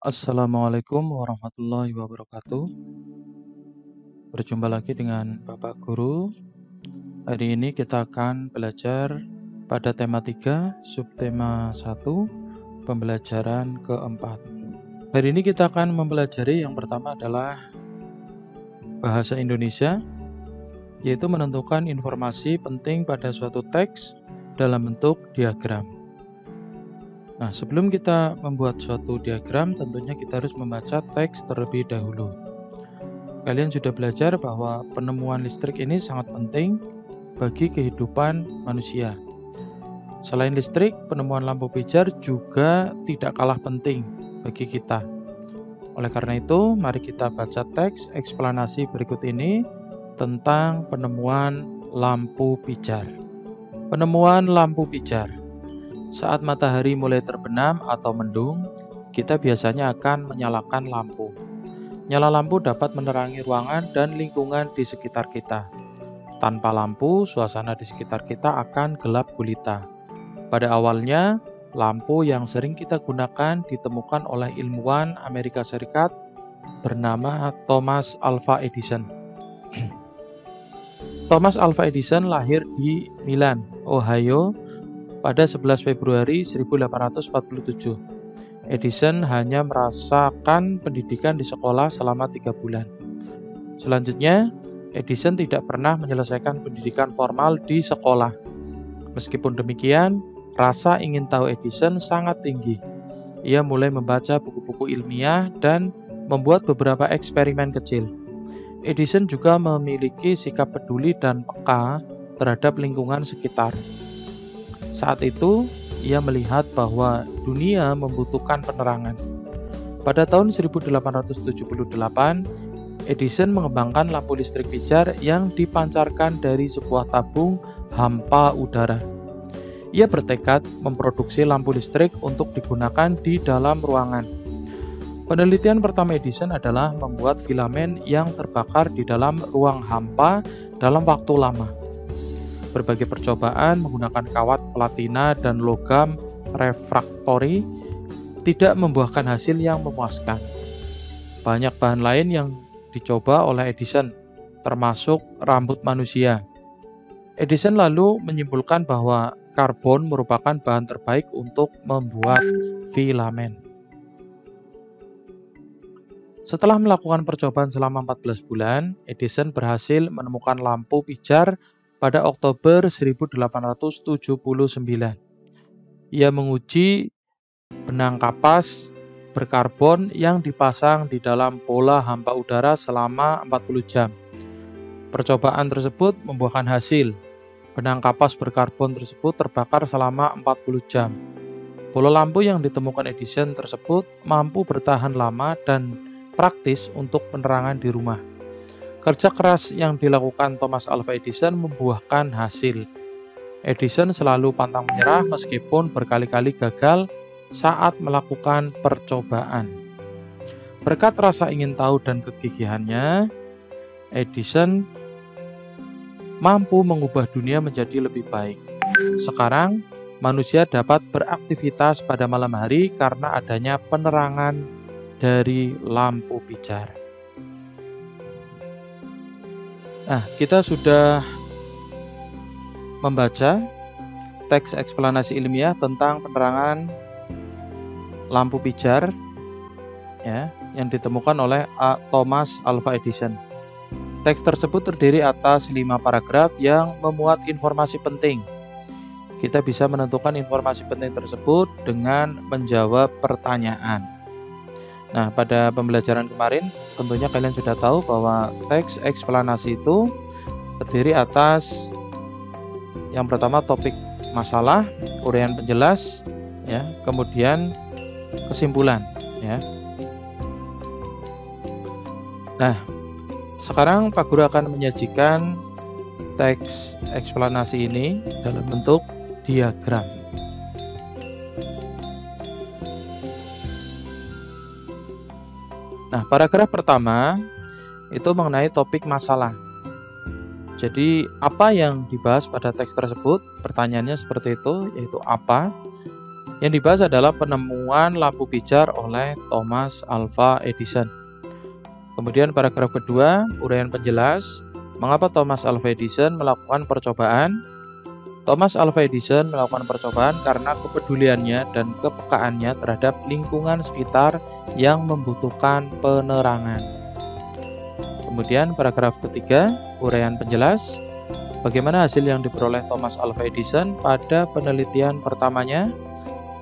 Assalamualaikum warahmatullahi wabarakatuh. Berjumpa lagi dengan Bapak Guru. Hari ini kita akan belajar pada tema 3, subtema 1, pembelajaran keempat. Hari ini kita akan mempelajari yang pertama adalah bahasa Indonesia, yaitu menentukan informasi penting pada suatu teks dalam bentuk diagram. Nah, sebelum kita membuat suatu diagram, tentunya kita harus membaca teks terlebih dahulu. Kalian sudah belajar bahwa penemuan listrik ini sangat penting bagi kehidupan manusia. Selain listrik, penemuan lampu pijar juga tidak kalah penting bagi kita. Oleh karena itu, mari kita baca teks eksplanasi berikut ini tentang penemuan lampu pijar. Penemuan lampu pijar. Saat matahari mulai terbenam atau mendung, kita biasanya akan menyalakan lampu. Nyala lampu dapat menerangi ruangan dan lingkungan di sekitar kita. Tanpa lampu, suasana di sekitar kita akan gelap gulita. Pada awalnya, lampu yang sering kita gunakan ditemukan oleh ilmuwan Amerika Serikat bernama Thomas Alva Edison. Thomas Alva Edison lahir di Milan, Ohio, pada 11 Februari 1847. Edison hanya merasakan pendidikan di sekolah selama 3 bulan. Selanjutnya, Edison tidak pernah menyelesaikan pendidikan formal di sekolah. Meskipun demikian, rasa ingin tahu Edison sangat tinggi. Ia mulai membaca buku-buku ilmiah dan membuat beberapa eksperimen kecil. Edison juga memiliki sikap peduli dan peka terhadap lingkungan sekitar. Saat itu, ia melihat bahwa dunia membutuhkan penerangan. Pada tahun 1878, Edison mengembangkan lampu listrik pijar yang dipancarkan dari sebuah tabung hampa udara. Ia bertekad memproduksi lampu listrik untuk digunakan di dalam ruangan. Penelitian pertama Edison adalah membuat filamen yang terbakar di dalam ruang hampa dalam waktu lama. Berbagai percobaan menggunakan kawat platina dan logam refraktori tidak membuahkan hasil yang memuaskan. Banyak bahan lain yang dicoba oleh Edison, termasuk rambut manusia. Edison lalu menyimpulkan bahwa karbon merupakan bahan terbaik untuk membuat filamen. Setelah melakukan percobaan selama 14 bulan, Edison berhasil menemukan lampu pijar pada Oktober 1879. Ia menguji benang kapas berkarbon yang dipasang di dalam bola hampa udara selama 40 jam. Percobaan tersebut membuahkan hasil. Benang kapas berkarbon tersebut terbakar selama 40 jam. Bola lampu yang ditemukan Edison tersebut mampu bertahan lama dan praktis untuk penerangan di rumah. Kerja keras yang dilakukan Thomas Alva Edison membuahkan hasil. Edison selalu pantang menyerah meskipun berkali-kali gagal saat melakukan percobaan. Berkat rasa ingin tahu dan kegigihannya, Edison mampu mengubah dunia menjadi lebih baik. Sekarang, manusia dapat beraktivitas pada malam hari karena adanya penerangan dari lampu pijar. Nah, kita sudah membaca teks eksplanasi ilmiah tentang penerangan lampu pijar ya, yang ditemukan oleh Thomas Alva Edison. Teks tersebut terdiri atas 5 paragraf yang memuat informasi penting. Kita bisa menentukan informasi penting tersebut dengan menjawab pertanyaan. Nah, pada pembelajaran kemarin tentunya kalian sudah tahu bahwa teks eksplanasi itu terdiri atas yang pertama topik masalah, uraian penjelas, ya, kemudian kesimpulan, ya. Nah, sekarang Pak Guru akan menyajikan teks eksplanasi ini dalam bentuk diagram. Nah, paragraf pertama itu mengenai topik masalah. Jadi, apa yang dibahas pada teks tersebut? Pertanyaannya seperti itu, yaitu apa. Yang dibahas adalah penemuan lampu pijar oleh Thomas Alva Edison. Kemudian paragraf kedua, uraian penjelas, mengapa Thomas Alva Edison melakukan percobaan? Thomas Alva Edison melakukan percobaan karena kepeduliannya dan kepekaannya terhadap lingkungan sekitar yang membutuhkan penerangan. Kemudian paragraf ketiga, uraian penjelas, bagaimana hasil yang diperoleh Thomas Alva Edison pada penelitian pertamanya?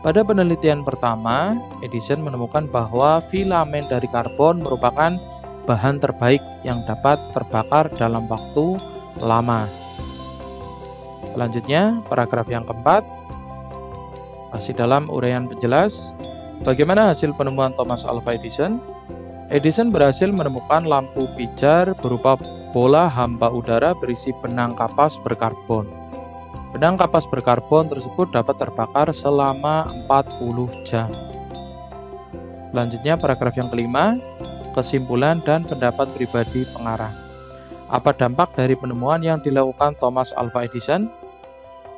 Pada penelitian pertama, Edison menemukan bahwa filamen dari karbon merupakan bahan terbaik yang dapat terbakar dalam waktu lama. Selanjutnya, paragraf yang keempat, masih dalam uraian penjelas, bagaimana hasil penemuan Thomas Alva Edison? Edison berhasil menemukan lampu pijar berupa bola hampa udara berisi benang kapas berkarbon. Benang kapas berkarbon tersebut dapat terbakar selama 40 jam. Selanjutnya paragraf yang kelima, kesimpulan dan pendapat pribadi pengarang. Apa dampak dari penemuan yang dilakukan Thomas Alva Edison?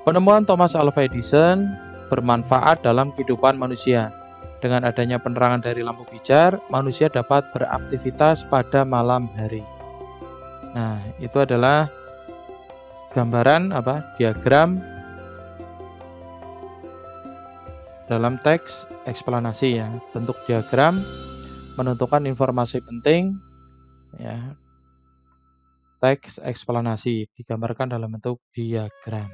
Penemuan Thomas Alva Edison bermanfaat dalam kehidupan manusia. Dengan adanya penerangan dari lampu pijar, manusia dapat beraktivitas pada malam hari. Nah, itu adalah gambaran diagram dalam teks eksplanasi ya. Bentuk diagram menentukan informasi penting ya. Teks eksplanasi digambarkan dalam bentuk diagram.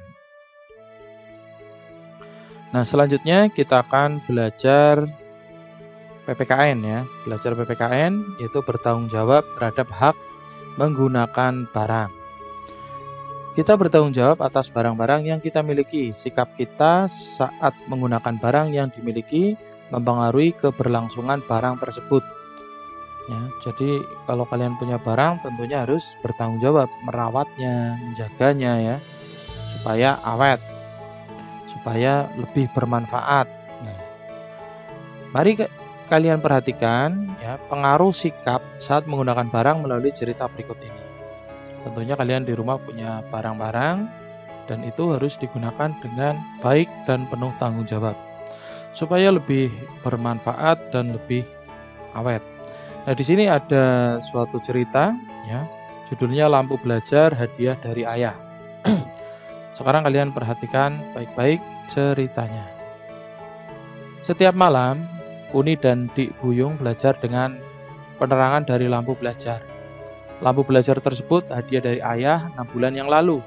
Nah, selanjutnya kita akan belajar PPKN ya. Belajar PPKN yaitu bertanggung jawab terhadap hak menggunakan barang. Kita bertanggung jawab atas barang-barang yang kita miliki. Sikap kita saat menggunakan barang yang dimiliki mempengaruhi keberlangsungan barang tersebut. Ya, jadi kalau kalian punya barang tentunya harus bertanggung jawab merawatnya, menjaganya ya, supaya awet, supaya lebih bermanfaat. Nah, mari kalian perhatikan ya pengaruh sikap saat menggunakan barang melalui cerita berikut ini. Tentunya kalian di rumah punya barang-barang dan itu harus digunakan dengan baik dan penuh tanggung jawab supaya lebih bermanfaat dan lebih awet. Nah, di sini ada suatu cerita ya, judulnya Lampu Belajar Hadiah dari Ayah. Sekarang kalian perhatikan baik-baik ceritanya. Setiap malam, Uni dan Dik Buyung belajar dengan penerangan dari lampu belajar. Lampu belajar tersebut hadiah dari ayah 6 bulan yang lalu.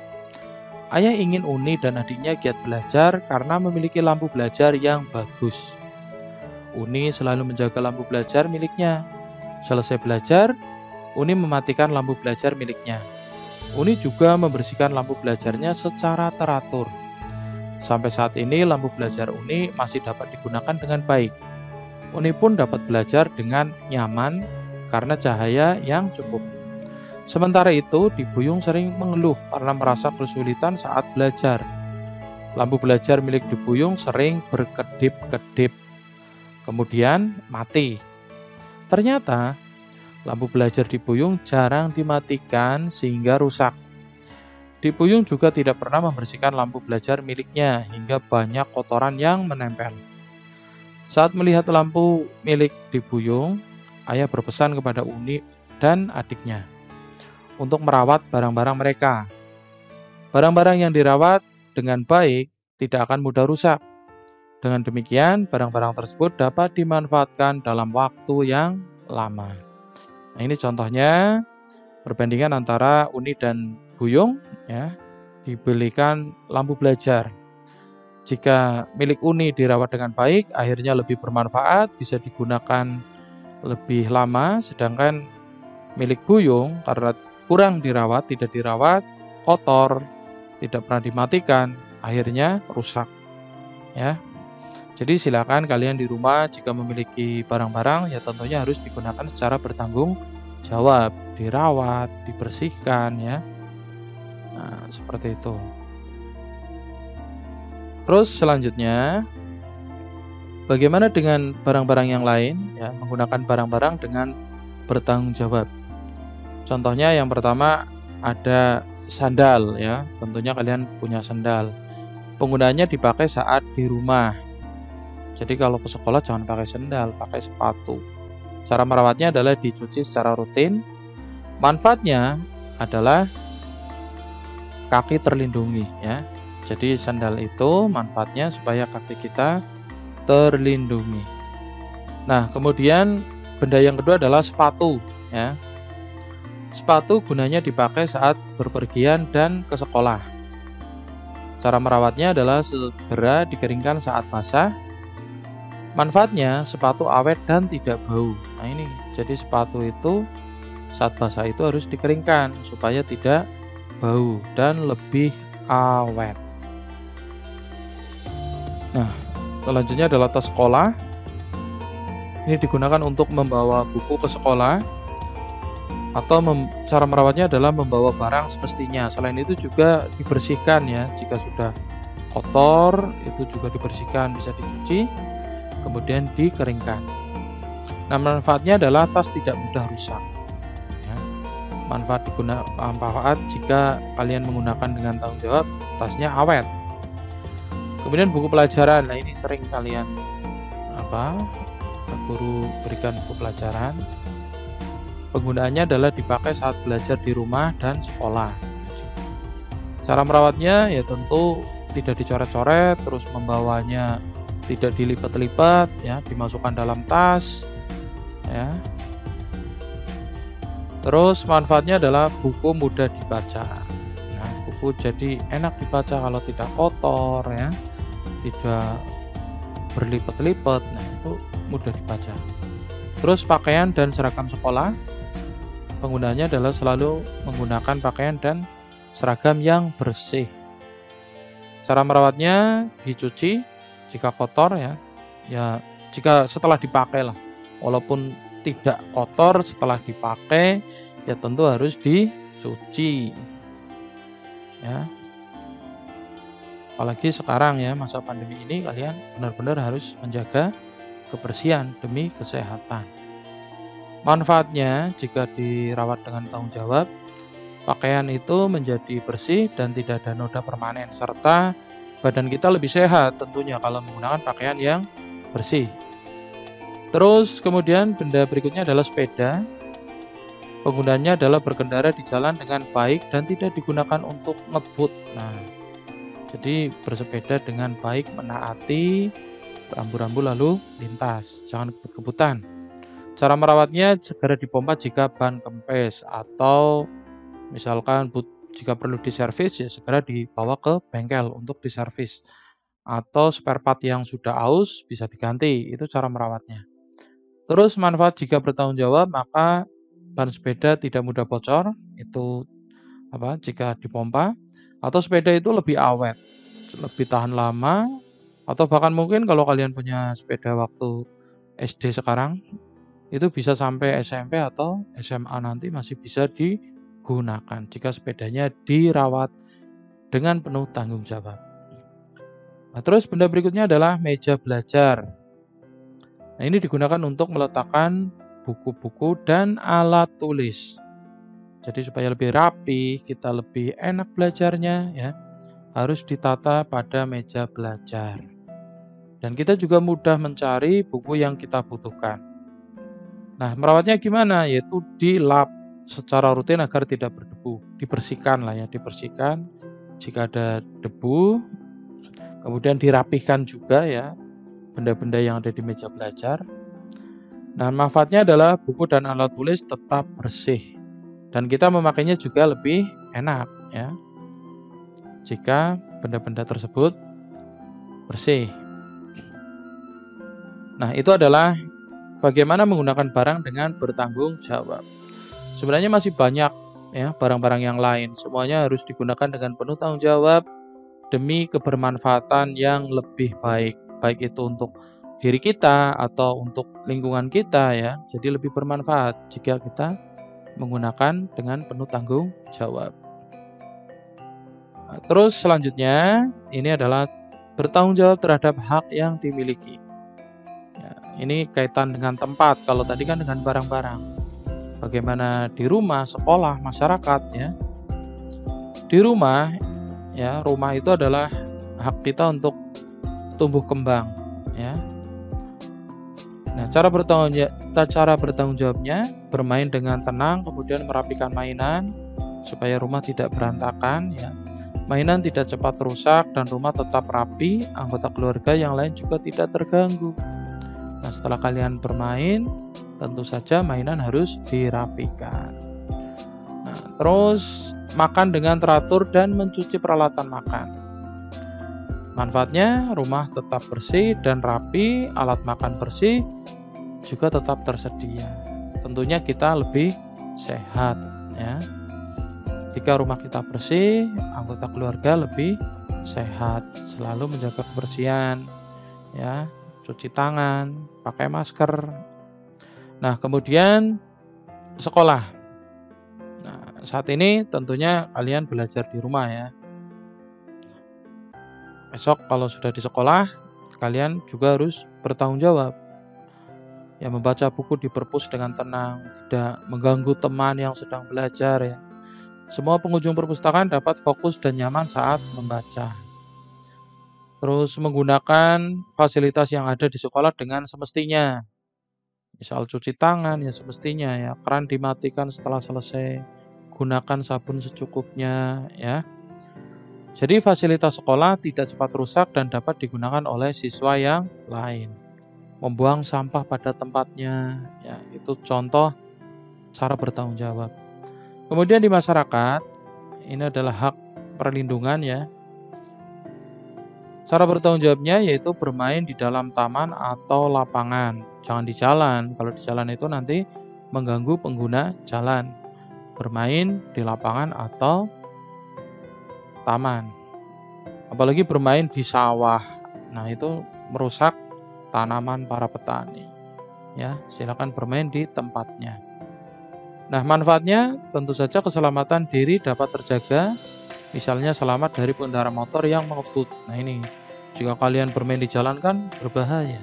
Ayah ingin Uni dan adiknya giat belajar karena memiliki lampu belajar yang bagus. Uni selalu menjaga lampu belajar miliknya. Selesai belajar, Uni mematikan lampu belajar miliknya. Uni juga membersihkan lampu belajarnya secara teratur. Sampai saat ini lampu belajar Uni masih dapat digunakan dengan baik. Uni pun dapat belajar dengan nyaman karena cahaya yang cukup. Sementara itu, Dik Buyung sering mengeluh karena merasa kesulitan saat belajar. Lampu belajar milik Dik Buyung sering berkedip-kedip, kemudian mati. Ternyata, lampu belajar Dik Buyung jarang dimatikan sehingga rusak. Dik Buyung juga tidak pernah membersihkan lampu belajar miliknya hingga banyak kotoran yang menempel. Saat melihat lampu milik Dik Buyung, ayah berpesan kepada Uni dan adiknya untuk merawat barang-barang mereka. Barang-barang yang dirawat dengan baik tidak akan mudah rusak. Dengan demikian, barang-barang tersebut dapat dimanfaatkan dalam waktu yang lama. Nah, ini contohnya perbandingan antara Uni dan Buyung ya, dibelikan lampu belajar. Jika milik Uni dirawat dengan baik, akhirnya lebih bermanfaat, bisa digunakan lebih lama, sedangkan milik Buyung karena kurang dirawat, tidak dirawat, kotor, tidak pernah dimatikan, akhirnya rusak. Ya. Jadi silakan kalian di rumah jika memiliki barang-barang ya tentunya harus digunakan secara bertanggung jawab, dirawat, dibersihkan ya. Nah, seperti itu. Terus selanjutnya bagaimana dengan barang-barang yang lain ya, menggunakan barang-barang dengan bertanggung jawab. Contohnya yang pertama ada sandal ya, tentunya kalian punya sandal. Penggunaannya dipakai saat di rumah. Jadi kalau ke sekolah jangan pakai sendal, pakai sepatu. Cara merawatnya adalah dicuci secara rutin. Manfaatnya adalah kaki terlindungi ya. Jadi sandal itu manfaatnya supaya kaki kita terlindungi. Nah, kemudian benda yang kedua adalah sepatu ya. Sepatu gunanya dipakai saat berpergian dan ke sekolah. Cara merawatnya adalah segera dikeringkan saat basah. Manfaatnya sepatu awet dan tidak bau. Nah ini, jadi sepatu itu saat basah itu harus dikeringkan supaya tidak bau dan lebih awet. Nah, selanjutnya adalah tas sekolah. Ini digunakan untuk membawa buku ke sekolah. Atau cara merawatnya adalah membawa barang semestinya. Selain itu juga dibersihkan ya. Jika sudah kotor, itu juga dibersihkan, bisa dicuci, kemudian dikeringkan. Nah, manfaatnya adalah tas tidak mudah rusak. Ya. Manfaat jika kalian menggunakan dengan tanggung jawab, tasnya awet. Kemudian buku pelajaran. Nah, ini sering kalian guru berikan buku pelajaran. Penggunaannya adalah dipakai saat belajar di rumah dan sekolah. Cara merawatnya ya tentu tidak dicoret-coret, terus membawanya tidak dilipat-lipat ya, dimasukkan dalam tas ya. Terus manfaatnya adalah buku mudah dibaca. Nah, buku jadi enak dibaca kalau tidak kotor ya, tidak berlipat-lipat. Nah, itu mudah dibaca. Terus pakaian dan seragam sekolah. Penggunaannya adalah selalu menggunakan pakaian dan seragam yang bersih. Cara merawatnya dicuci jika kotor ya. Ya, jika setelah dipakai lah. Walaupun tidak kotor setelah dipakai, ya tentu harus dicuci. Ya. Apalagi sekarang ya, masa pandemi ini kalian benar-benar harus menjaga kebersihan demi kesehatan. Manfaatnya jika dirawat dengan tanggung jawab, pakaian itu menjadi bersih dan tidak ada noda permanen, serta badan kita lebih sehat tentunya kalau menggunakan pakaian yang bersih. Terus kemudian benda berikutnya adalah sepeda. Penggunaannya adalah berkendara di jalan dengan baik dan tidak digunakan untuk ngebut. Nah, jadi bersepeda dengan baik, menaati rambu-rambu lalu lintas, jangan kebut-kebutan. Cara merawatnya segera dipompa jika ban kempes atau misalkan jika perlu diservis ya segera dibawa ke bengkel untuk diservis. Atau spare part yang sudah aus bisa diganti, itu cara merawatnya. Terus manfaat jika bertanggung jawab, maka ban sepeda tidak mudah bocor, itu jika dipompa, atau sepeda itu lebih awet, lebih tahan lama, atau bahkan mungkin kalau kalian punya sepeda waktu SD sekarang, itu bisa sampai SMP atau SMA nanti masih bisa digunakan jika sepedanya dirawat dengan penuh tanggung jawab. Nah, terus benda berikutnya adalah meja belajar. Nah, ini digunakan untuk meletakkan buku-buku dan alat tulis. Jadi supaya lebih rapi, kita lebih enak belajarnya ya, harus ditata pada meja belajar. Dan kita juga mudah mencari buku yang kita butuhkan. Nah, merawatnya gimana? Yaitu dilap secara rutin agar tidak berdebu. Dibersihkan lah ya, dibersihkan jika ada debu. Kemudian dirapihkan juga ya benda-benda yang ada di meja belajar. Nah, manfaatnya adalah buku dan alat tulis tetap bersih. Dan kita memakainya juga lebih enak ya. Jika benda-benda tersebut bersih. Nah, itu adalah bagaimana menggunakan barang dengan bertanggung jawab. Sebenarnya masih banyak ya barang-barang yang lain. Semuanya harus digunakan dengan penuh tanggung jawab demi kebermanfaatan yang lebih baik. Baik itu untuk diri kita atau untuk lingkungan kita ya. Jadi lebih bermanfaat jika kita menggunakan dengan penuh tanggung jawab. Nah, terus selanjutnya ini adalah bertanggung jawab terhadap hak yang dimiliki. Ini kaitan dengan tempat, kalau tadi kan dengan barang-barang. Bagaimana di rumah, sekolah, masyarakat ya. Di rumah ya, rumah itu adalah hak kita untuk tumbuh kembang ya. Cara bertanggung jawabnya bermain dengan tenang, kemudian merapikan mainan supaya rumah tidak berantakan ya. Mainan tidak cepat rusak dan rumah tetap rapi, anggota keluarga yang lain juga tidak terganggu. Nah, setelah kalian bermain, tentu saja mainan harus dirapikan. Nah, terus makan dengan teratur dan mencuci peralatan makan. Manfaatnya, rumah tetap bersih dan rapi, alat makan bersih juga tetap tersedia. Tentunya kita lebih sehat ya. Jika rumah kita bersih, anggota keluarga lebih sehat, selalu menjaga kebersihan ya, cuci tangan, pakai masker. Nah, kemudian sekolah. Nah, saat ini tentunya kalian belajar di rumah ya. Besok kalau sudah di sekolah, kalian juga harus bertanggung jawab. Ya, membaca buku di perpus dengan tenang, tidak mengganggu teman yang sedang belajar ya. Semua pengunjung perpustakaan dapat fokus dan nyaman saat membaca. Terus menggunakan fasilitas yang ada di sekolah dengan semestinya. Misal cuci tangan ya semestinya ya, keran dimatikan setelah selesai, gunakan sabun secukupnya ya. Jadi fasilitas sekolah tidak cepat rusak dan dapat digunakan oleh siswa yang lain. Membuang sampah pada tempatnya ya, itu contoh cara bertanggung jawab. Kemudian di masyarakat, ini adalah hak perlindungan ya. Cara bertanggung jawabnya yaitu bermain di dalam taman atau lapangan. Jangan di jalan, kalau di jalan itu nanti mengganggu pengguna jalan. Bermain di lapangan atau taman. Apalagi bermain di sawah. Nah, itu merusak tanaman para petani. Ya, silakan bermain di tempatnya. Nah, manfaatnya tentu saja keselamatan diri dapat terjaga, misalnya selamat dari pengendara motor yang mengebut. Nah, ini jika kalian bermain di jalan kan berbahaya.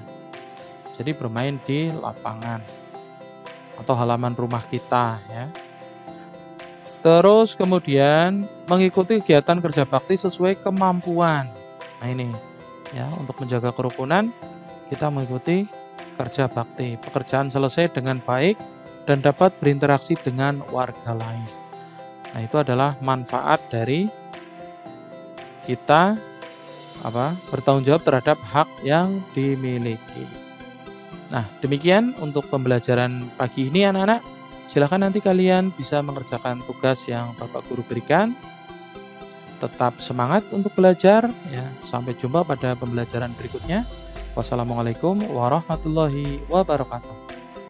Jadi bermain di lapangan atau halaman rumah kita ya. Terus kemudian mengikuti kegiatan kerja bakti sesuai kemampuan. Nah, ini ya, untuk menjaga kerukunan kita mengikuti kerja bakti. Pekerjaan selesai dengan baik dan dapat berinteraksi dengan warga lain. Nah, itu adalah manfaat dari kita bertanggung jawab terhadap hak yang dimiliki. Nah, demikian untuk pembelajaran pagi ini anak-anak. Silakan nanti kalian bisa mengerjakan tugas yang Bapak Guru berikan. Tetap semangat untuk belajar ya. Sampai jumpa pada pembelajaran berikutnya. Wassalamualaikum warahmatullahi wabarakatuh.